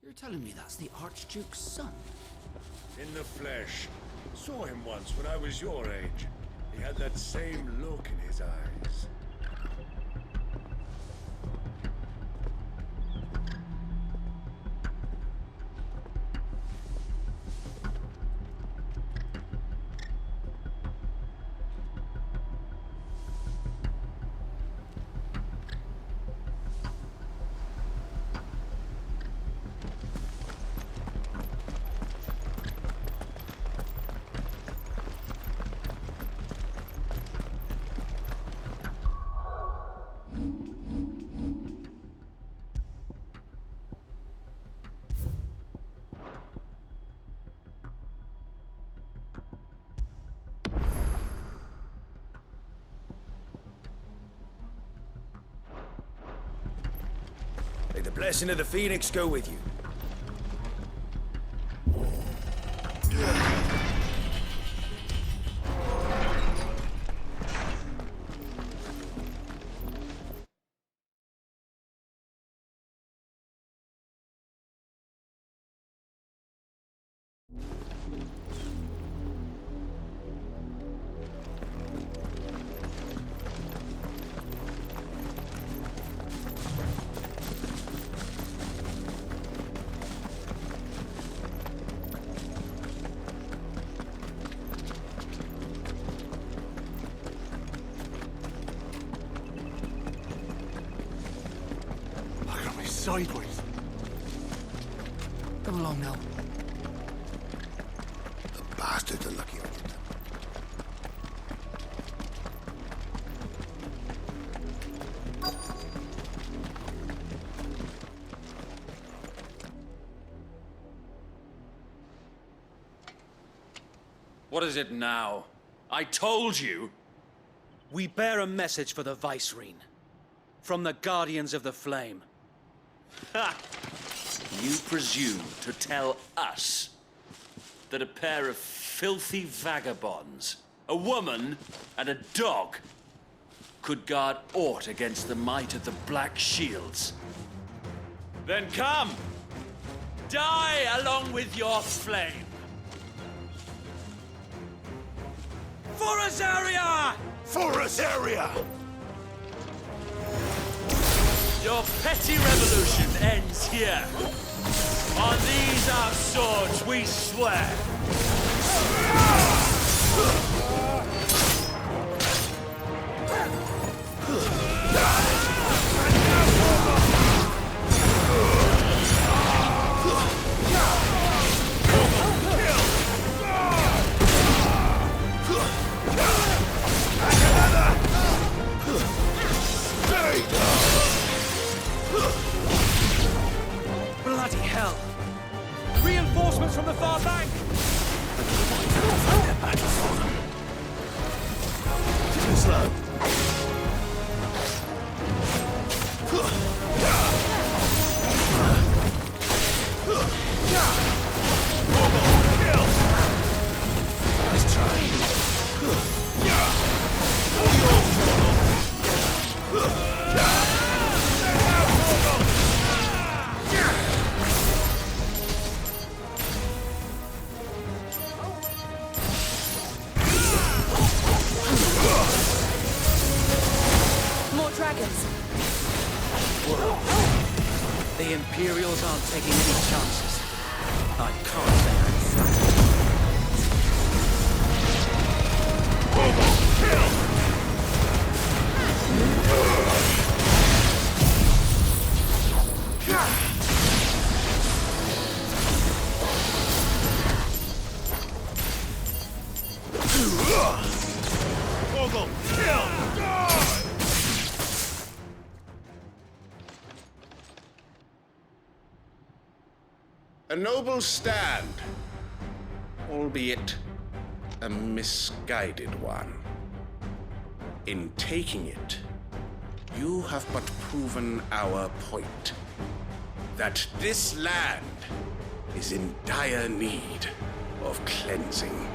You're telling me that's the Archduke's son? In the flesh. Saw him once when I was your age. He had that same look in his eyes. May the blessing of the Phoenix go with you. Sideways. Come along now. The bastards are lucky I did that. What is it now? I told you! We bear a message for the Vicereine. From the Guardians of the Flame. Ha! You presume to tell us that a pair of filthy vagabonds, a woman and a dog, could guard aught against the might of the Black Shields? Then come! Die along with your flame! For Azaria! For Azaria! Your petty revolution ends here. On these our swords we swear. Bloody hell! Reinforcements from the far bank! Fight that battle for them. Too slow. Let's try. More dragons. The Imperials aren't taking any chances. I can't let them flatten. A noble stand, albeit a misguided one. In taking it, you have but proven our point, that this land is in dire need of cleansing.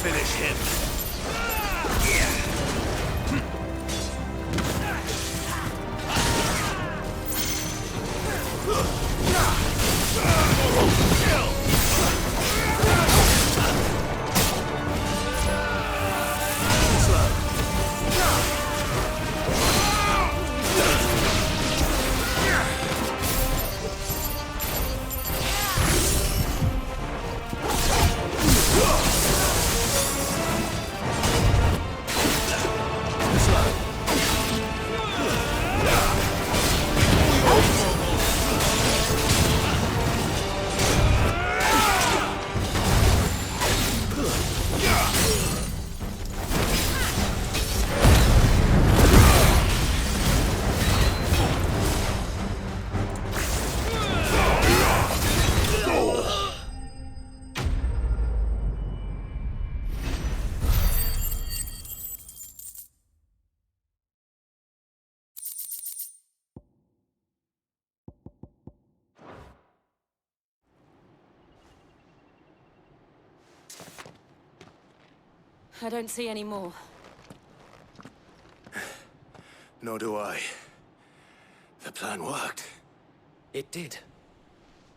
finish him. I don't see any more. Nor do I. The plan worked. It did.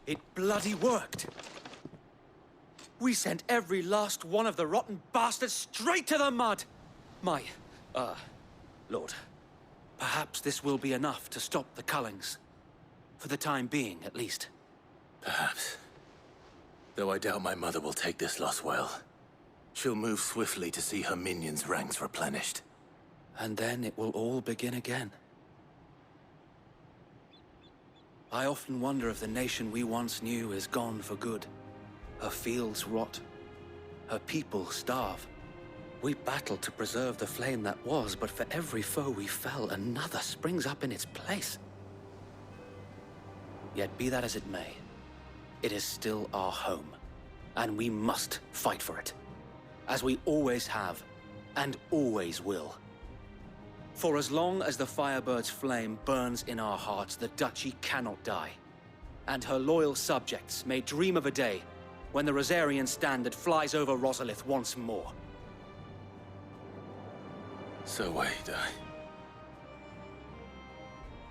It bloody worked. We sent every last one of the rotten bastards straight to the mud! My, Lord, perhaps this will be enough to stop the Cullings. For the time being, at least. Perhaps. Though I doubt my mother will take this loss well. She'll move swiftly to see her minions' ranks replenished. And then it will all begin again. I often wonder if the nation we once knew is gone for good. Her fields rot. Her people starve. We battled to preserve the flame that was, but for every foe we fell, another springs up in its place. Yet be that as it may, it is still our home, and we must fight for it. As we always have, and always will. For as long as the Firebird's flame burns in our hearts, the Duchy cannot die. And her loyal subjects may dream of a day when the Rosarian standard flies over Rosalith once more. So wait,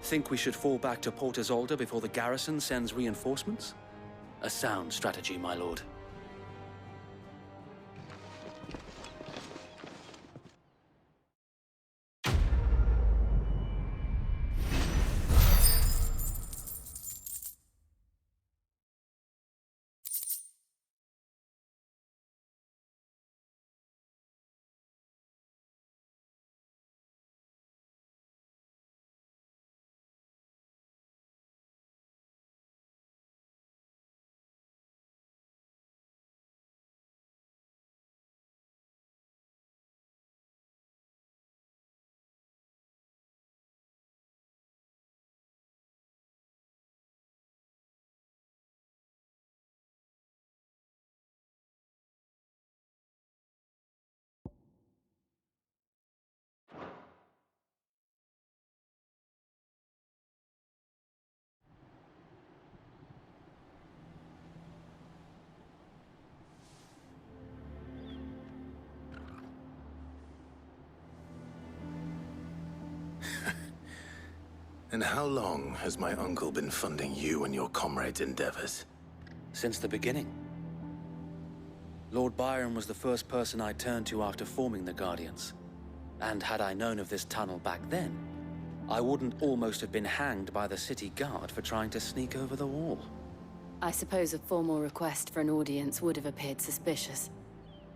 Think we should fall back to Port Isolde before the garrison sends reinforcements? A sound strategy, my lord. And how long has my uncle been funding you and your comrades' endeavors? Since the beginning. Lord Byron was the first person I turned to after forming the Guardians. And had I known of this tunnel back then, I wouldn't almost have been hanged by the city guard for trying to sneak over the wall. I suppose a formal request for an audience would have appeared suspicious.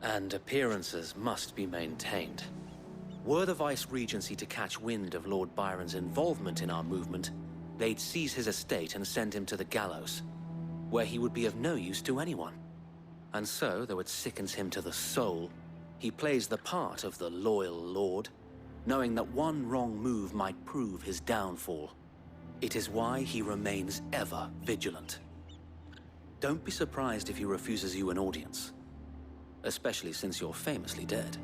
And appearances must be maintained. Were the Vice-Regency to catch wind of Lord Byron's involvement in our movement, they'd seize his estate and send him to the gallows, where he would be of no use to anyone. And so, though it sickens him to the soul, he plays the part of the loyal lord, knowing that one wrong move might prove his downfall. It is why he remains ever vigilant. Don't be surprised if he refuses you an audience, especially since you're famously dead.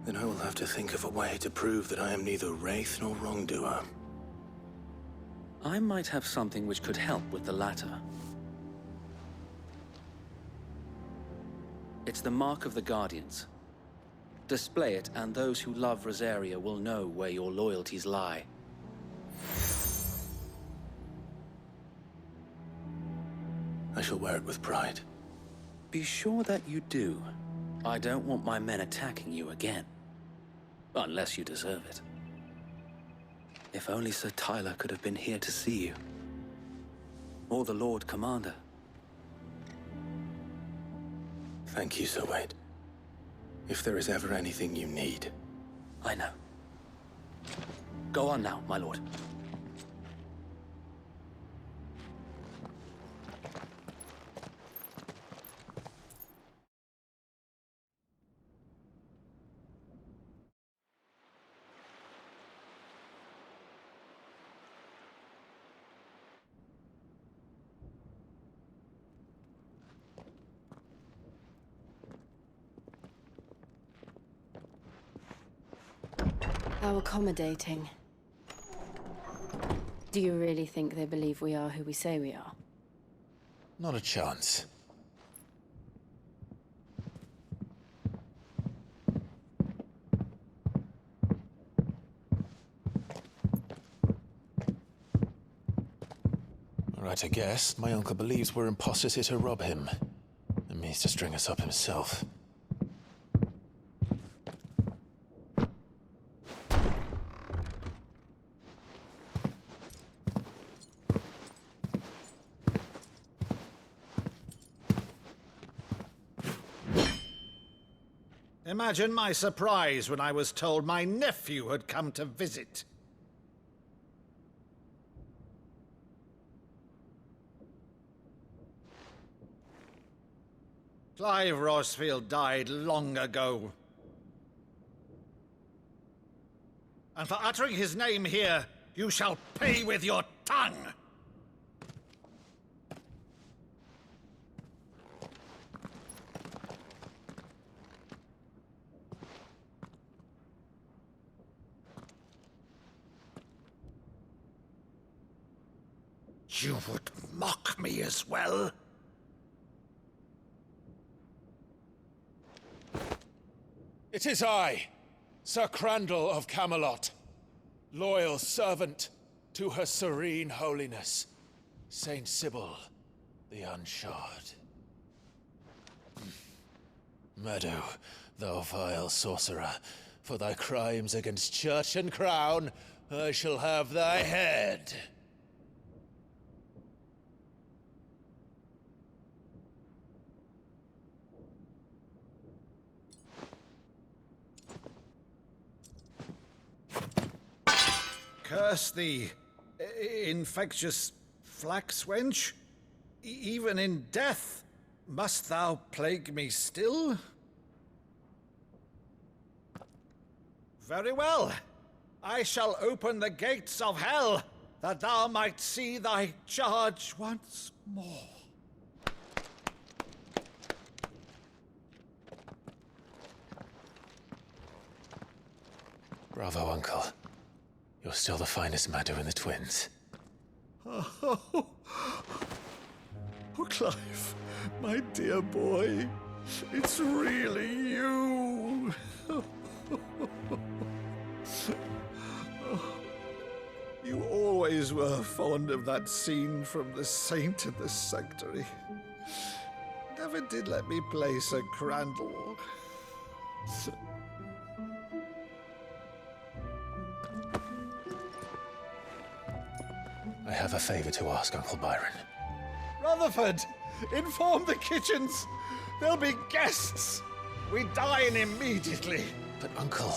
Then I will have to think of a way to prove that I am neither wraith nor wrongdoer. I might have something which could help with the latter. It's the mark of the Guardians, Display it, and those who love Rosaria will know where your loyalties lie. I shall wear it with pride. Be sure that you do. I don't want my men attacking you again. Unless you deserve it. If only Sir Tyler could have been here to see you. Or the Lord Commander. Thank you, Sir Wade. If there is ever anything you need. I know. Go on now, my lord. How accommodating. Do you really think they believe we are who we say we are? Not a chance. Right, I guess. My uncle believes we're imposters here to rob him. And means to string us up himself. Imagine my surprise when I was told my nephew had come to visit. Clive Rosfield died long ago. And for uttering his name here, you shall pay with your tongue! You would mock me as well? It is I, Sir Crandall of Camelot, loyal servant to Her Serene Holiness, Saint Sybil the Unshod. Meadow, thou vile sorcerer, for thy crimes against church and crown, I shall have thy head. Curse thee, infectious flax wench. Even in death, must thou plague me still? Very well. I shall open the gates of hell, that thou might see thy charge once more. Bravo, Uncle. You're still the finest Meadow in the twins. Oh, Clive, my dear boy, it's really you. You always were fond of that scene from The Saint in the Sanctuary. Never did let me play Sir Crandall. I have a favor to ask, Uncle Byron. Rutherford, inform the kitchens. There'll be guests. We dine immediately. But, Uncle...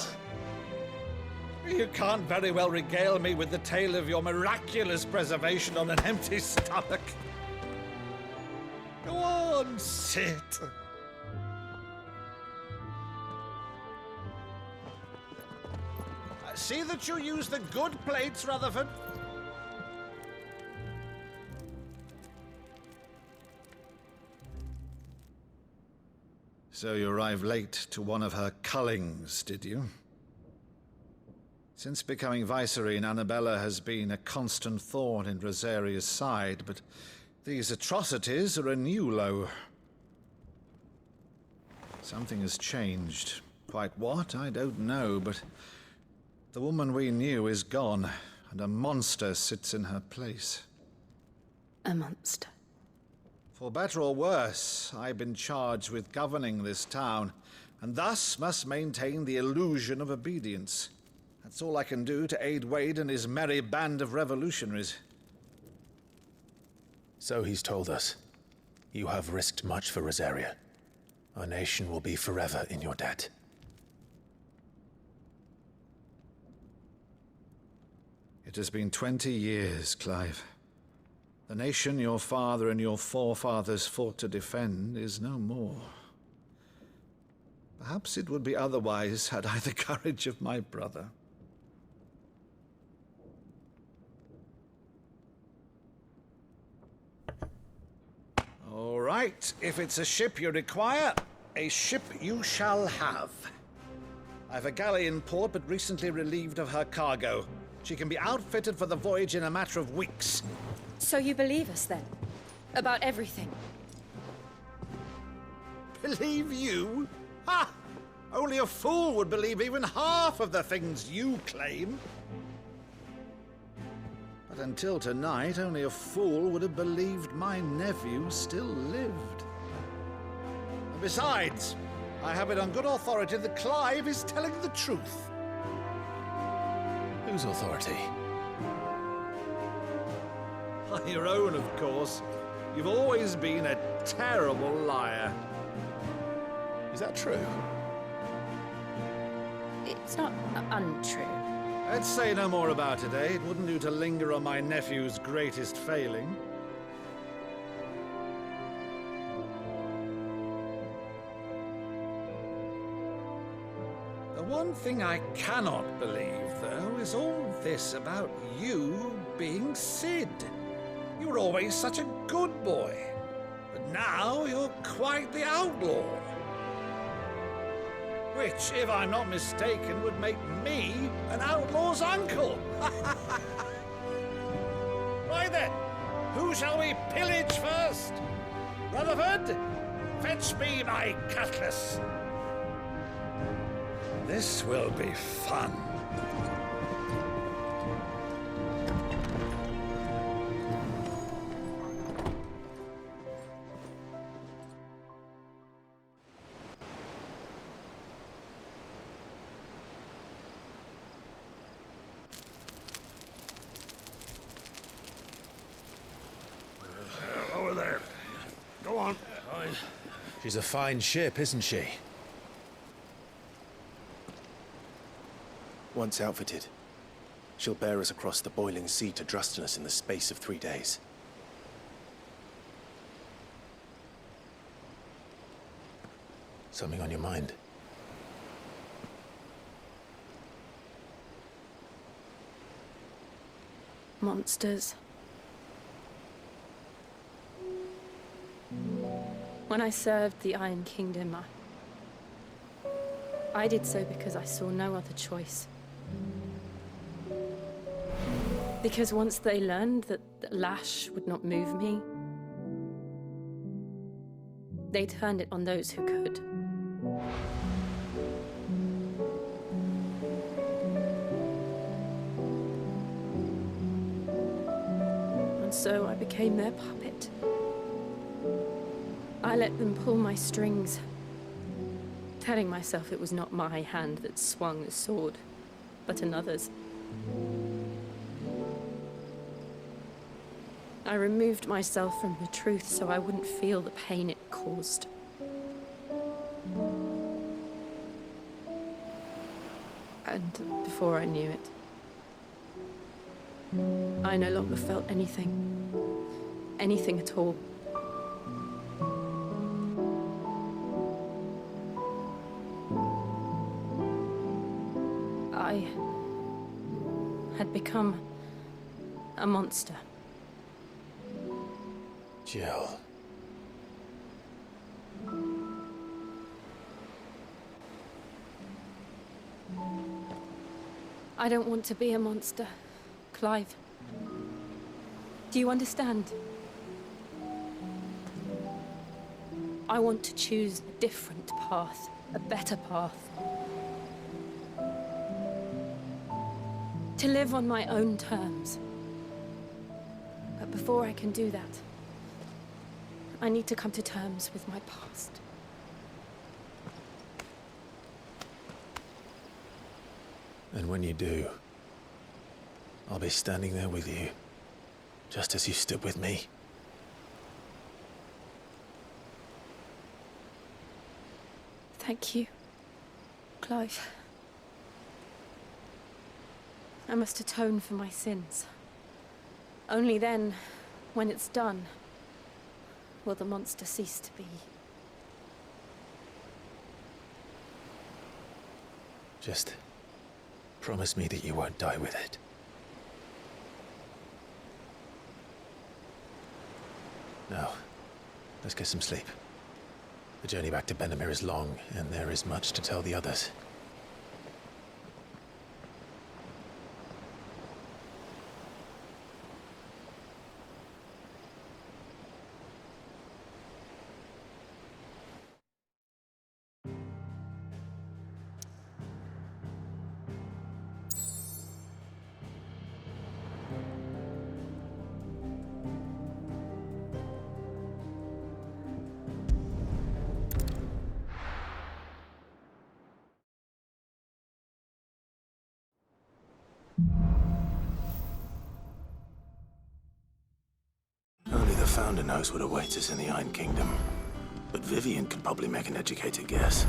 You can't very well regale me with the tale of your miraculous preservation on an empty stomach. Go on, sit. See that you use the good plates, Rutherford. So you arrived late to one of her cullings, did you? Since becoming Vicereine, Annabella has been a constant thorn in Rosaria's side, but these atrocities are a new low. Something has changed, Quite what, I don't know, but the woman we knew is gone, and a monster sits in her place. A monster. For better or worse, I've been charged with governing this town, and thus must maintain the illusion of obedience. That's all I can do to aid Wade and his merry band of revolutionaries. So he's told us. You have risked much for Rosaria. Our nation will be forever in your debt. It has been 20 years, Clive. The nation your father and your forefathers fought to defend is no more. Perhaps it would be otherwise had I the courage of my brother. All right, if it's a ship you require, a ship you shall have. I've a galley in port, but recently relieved of her cargo. She can be outfitted for the voyage in a matter of weeks. So you believe us, then? About everything? Believe you? Ha! Only a fool would believe even half of the things you claim. But until tonight, only a fool would have believed my nephew still lived. And besides, I have it on good authority that Clive is telling the truth. Whose authority? On your own, of course. You've always been a terrible liar. Is that true? It's not untrue. Let's say no more about it, eh? It wouldn't do to linger on my nephew's greatest failing. The one thing I cannot believe, though, is all this about you being Sid. You were always such a good boy, but now you're quite the outlaw. Which, if I'm not mistaken, would make me an outlaw's uncle. Right then, who shall we pillage first? Rutherford, fetch me my cutlass. This will be fun. Over there. Go on. She's a fine ship, isn't she? Once outfitted, she'll bear us across the boiling sea to Drustinus in the space of 3 days. Something on your mind? Monsters. When I served the Iron Kingdom, I did so because I saw no other choice. Because once they learned that Lash would not move me, they turned it on those who could. And so I became their puppet. I let them pull my strings, telling myself it was not my hand that swung the sword, but another's. I removed myself from the truth so I wouldn't feel the pain it caused. And before I knew it, I no longer felt anything. Anything at all. I had become a monster. Jill. I don't want to be a monster, Clive. Do you understand? I want to choose a different path, a better path. to live on my own terms. But before I can do that, I need to come to terms with my past. And when you do, I'll be standing there with you, just as you stood with me. Thank you, Clive. I must atone for my sins. Only then, when it's done, will the monster cease to be. Just promise me that you won't die with it. Now, let's get some sleep. The journey back to Benamir is long, and there is much to tell the others. Only the Founder knows what awaits us in the Iron Kingdom. But Vivian could probably make an educated guess.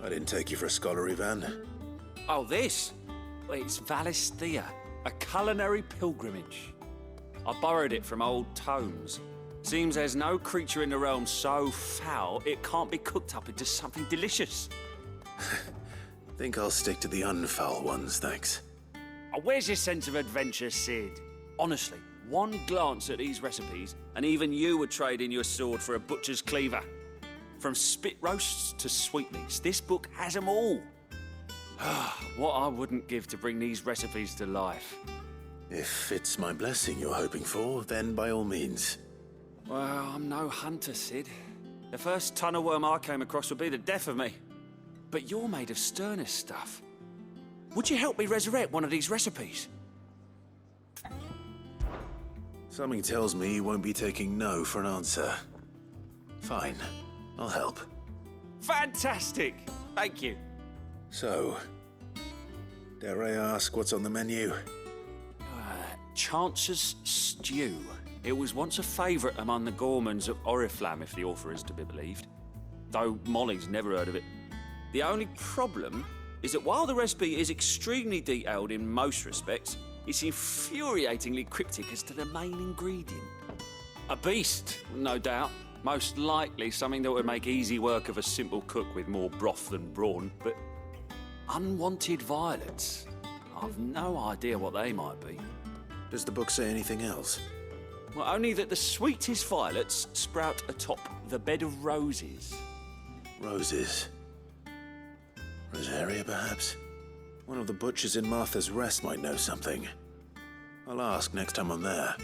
I didn't take you for a scholar, Ivan. Oh, this? Well, it's Valisthea, a culinary pilgrimage. I borrowed it from old tomes. Seems there's no creature in the realm so foul it can't be cooked up into something delicious. Think I'll stick to the unfoul ones, thanks. Oh, where's your sense of adventure, Sid? Honestly, one glance at these recipes, and even you would trade in your sword for a butcher's cleaver. From spit roasts to sweetmeats, this book has them all. What I wouldn't give to bring these recipes to life. If it's my blessing you're hoping for, then by all means. Well, I'm no hunter, Sid. The first tunnel worm I came across would be the death of me. But you're made of sterner stuff. Would you help me resurrect one of these recipes? Something tells me you won't be taking no for an answer. Fine, I'll help. Fantastic! Thank you. So, dare I ask what's on the menu? Chance's Stew. It was once a favourite among the gourmands of Oriflamme, if the author is to be believed. Though Molly's never heard of it. The only problem is that while the recipe is extremely detailed in most respects, it's infuriatingly cryptic as to the main ingredient. A beast, no doubt. Most likely something that would make easy work of a simple cook with more broth than brawn, but unwanted violets. I've no idea what they might be. Does the book say anything else? Well, only that the sweetest violets sprout atop the bed of roses. Roses. Rosaria, perhaps? One of the butchers in Martha's Rest might know something. I'll ask next time I'm there.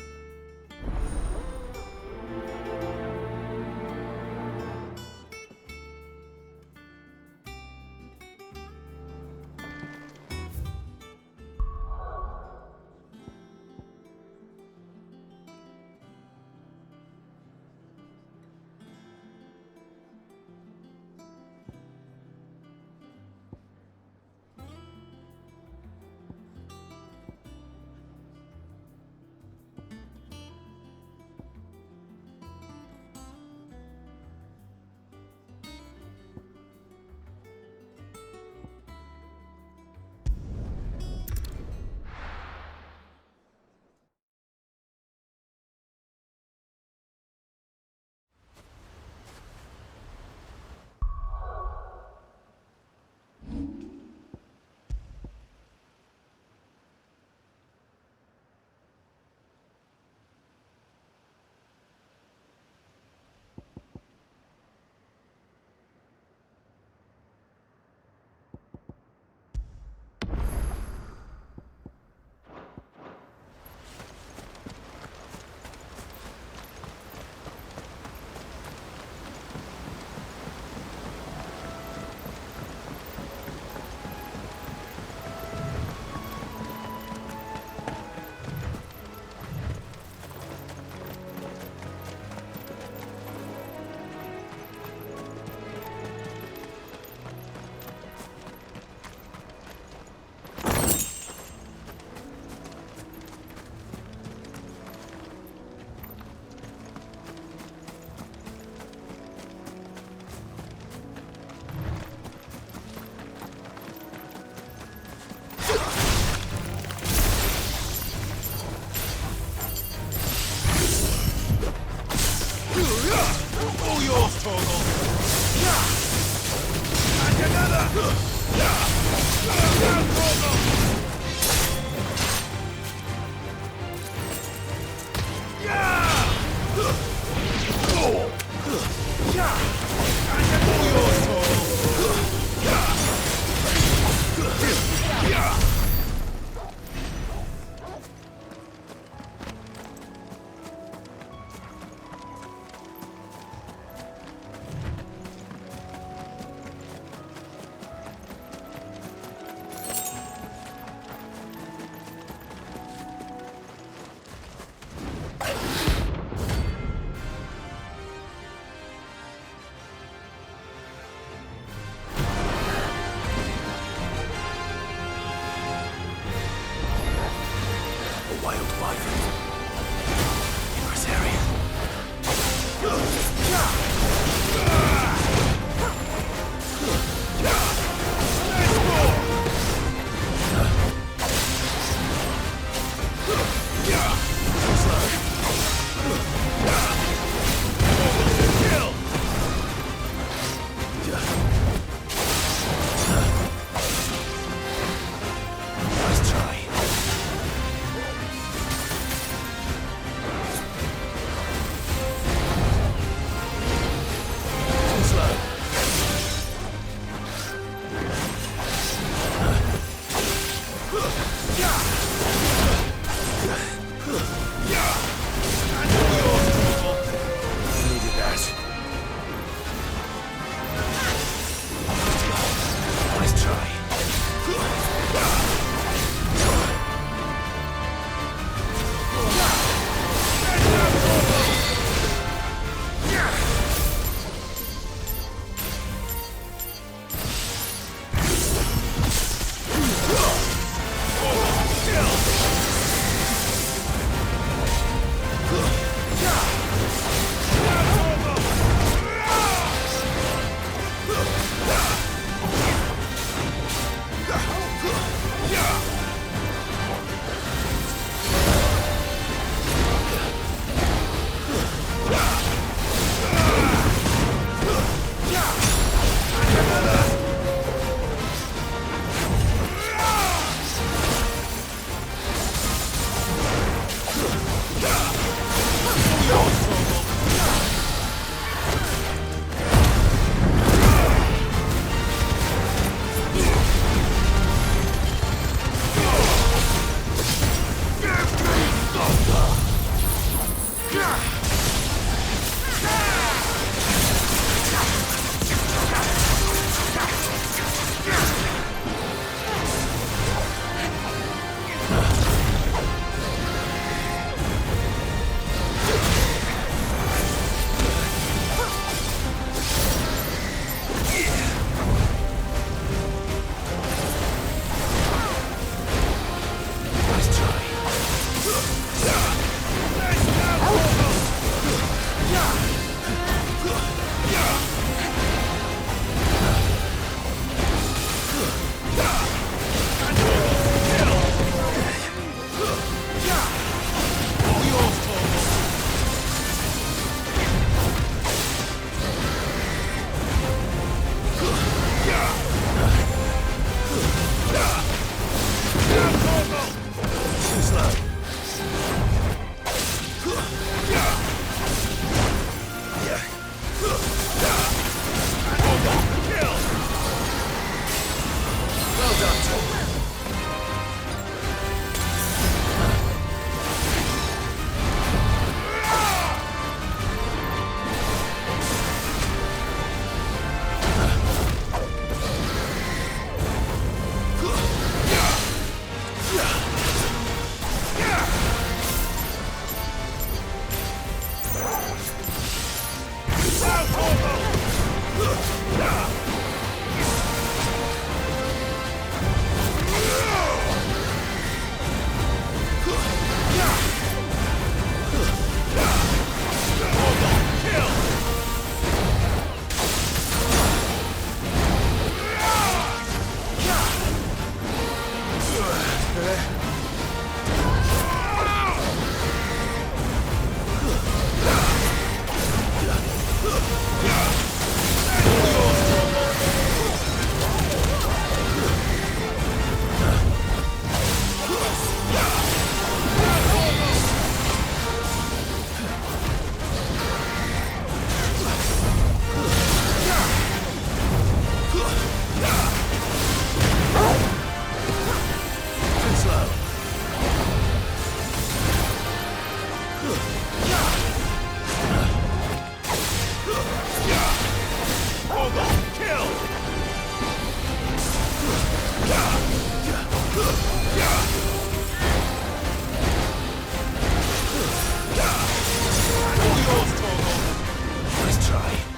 Nice try.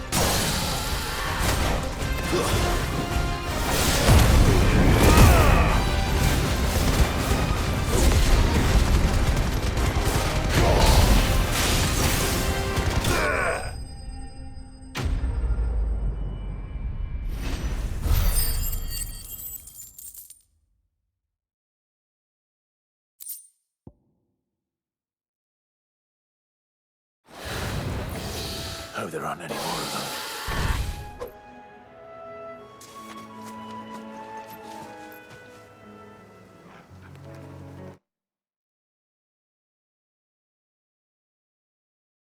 Hope there aren't any more of them.